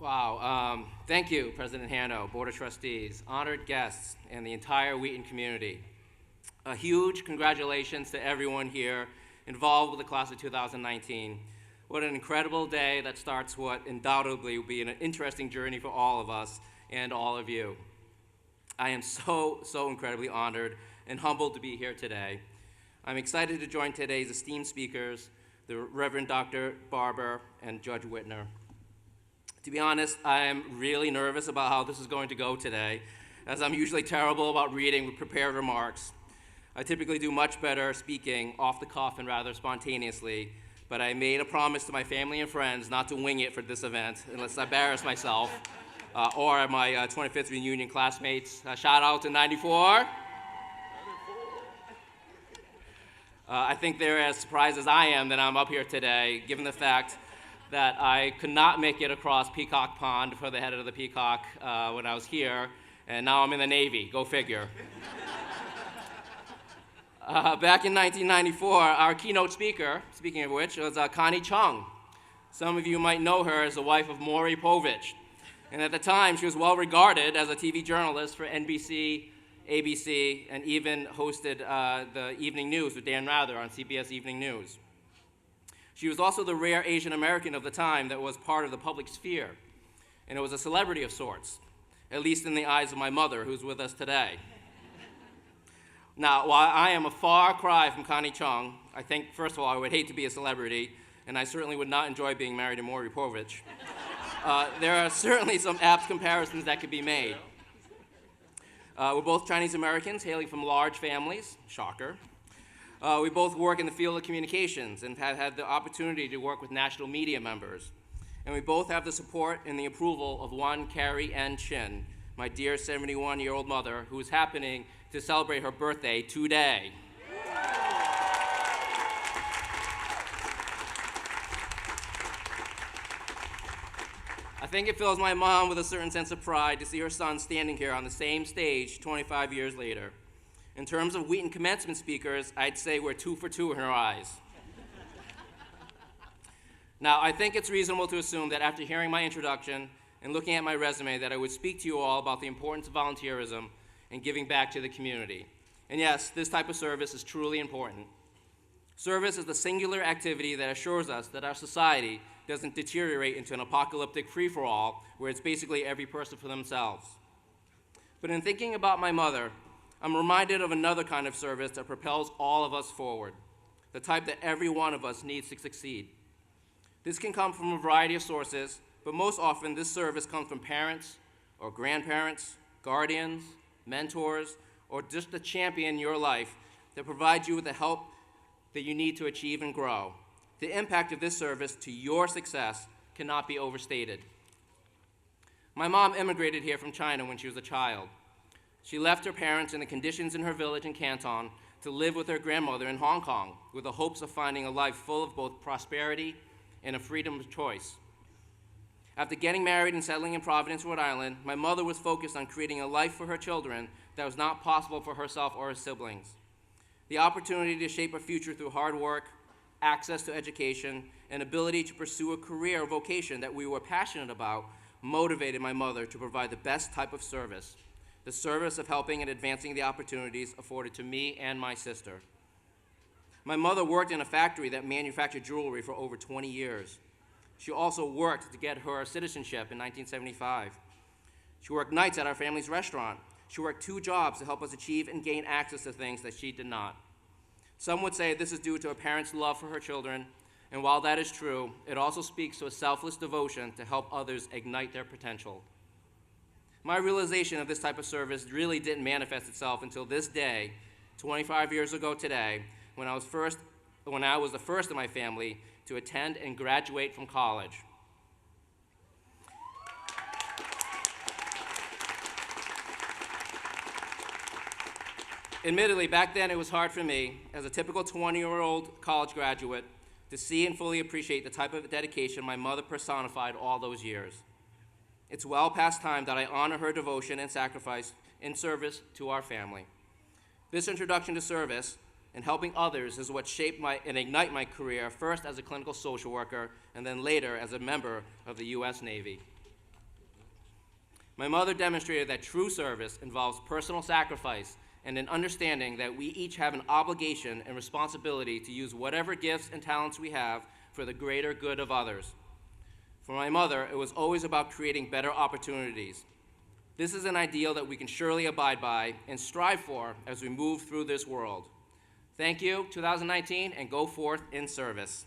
Wow. Thank you, President Hanno, Board of Trustees, honored guests, and the entire Wheaton community. A huge congratulations to everyone here involved with the class of 2019. What an incredible day that starts what undoubtedly will be an interesting journey for all of us and all of you. I am so incredibly honored and humbled to be here today. I'm excited to join today's esteemed speakers, the Reverend Dr. Barber and Judge Whitner. To be honest, I am really nervous about how this is going to go today, as I'm usually terrible about reading with prepared remarks. I typically do much better speaking off the cuff and rather spontaneously, but I made a promise to my family and friends not to wing it for this event unless I embarrass myself or my 25th reunion classmates. Shout out to 94. I think they're as surprised as I am that I'm up here today, given the fact that I could not make it across Peacock Pond for the head of the Peacock when I was here, and now I'm in the Navy. Go figure. Back in 1994, our keynote speaker, speaking of which, was Connie Chung. Some of you might know her as the wife of Maury Povich. And at the time, she was well regarded as a TV journalist for NBC, ABC, and even hosted the evening news with Dan Rather on CBS Evening News. She was also the rare Asian American of the time that was part of the public sphere, and it was a celebrity of sorts, at least in the eyes of my mother, who's with us today. Now, while I am a far cry from Connie Chung, I think, first of all, I would hate to be a celebrity, and I certainly would not enjoy being married to Maury Povich. There are certainly some apt comparisons that could be made. We're both Chinese Americans hailing from large families, shocker. We both work in the field of communications and have had the opportunity to work with national media members. And we both have the support and the approval of one Carrie N. Chin, my dear 71-year-old mother, who is happening to celebrate her birthday today. I think it fills my mom with a certain sense of pride to see her son standing here on the same stage 25 years later. In terms of Wheaton commencement speakers, I'd say we're 2 for 2 in her eyes. Now, I think it's reasonable to assume that after hearing my introduction and looking at my resume that I would speak to you all about the importance of volunteerism and giving back to the community. And yes, this type of service is truly important. Service is the singular activity that assures us that our society doesn't deteriorate into an apocalyptic free-for-all where it's basically every person for themselves. But in thinking about my mother, I'm reminded of another kind of service that propels all of us forward, the type that every one of us needs to succeed. This can come from a variety of sources, but most often this service comes from parents or grandparents, guardians, mentors, or just a champion in your life that provides you with the help that you need to achieve and grow. The impact of this service to your success cannot be overstated. My mom immigrated here from China when she was a child. She left her parents and the conditions in her village in Canton to live with her grandmother in Hong Kong with the hopes of finding a life full of both prosperity and a freedom of choice. After getting married and settling in Providence, Rhode Island, my mother was focused on creating a life for her children that was not possible for herself or her siblings. The opportunity to shape a future through hard work, access to education, and ability to pursue a career or vocation that we were passionate about motivated my mother to provide the best type of service, the service of helping and advancing the opportunities afforded to me and my sister. My mother worked in a factory that manufactured jewelry for over 20 years. She also worked to get her citizenship in 1975. She worked nights at our family's restaurant. She worked 2 jobs to help us achieve and gain access to things that she did not. Some would say this is due to a parent's love for her children, and while that is true, it also speaks to a selfless devotion to help others ignite their potential. My realization of this type of service really didn't manifest itself until this day, 25 years ago today, when I was the first in my family to attend and graduate from college. Admittedly, back then it was hard for me, as a typical 20-year-old college graduate, to see and fully appreciate the type of dedication my mother personified all those years. It's well past time that I honor her devotion and sacrifice in service to our family. This introduction to service and helping others is what shaped and ignite my career, first as a clinical social worker and then later as a member of the U.S. Navy. My mother demonstrated that true service involves personal sacrifice and an understanding that we each have an obligation and responsibility to use whatever gifts and talents we have for the greater good of others. For my mother, it was always about creating better opportunities. This is an ideal that we can surely abide by and strive for as we move through this world. Thank you, 2019, and go forth in service.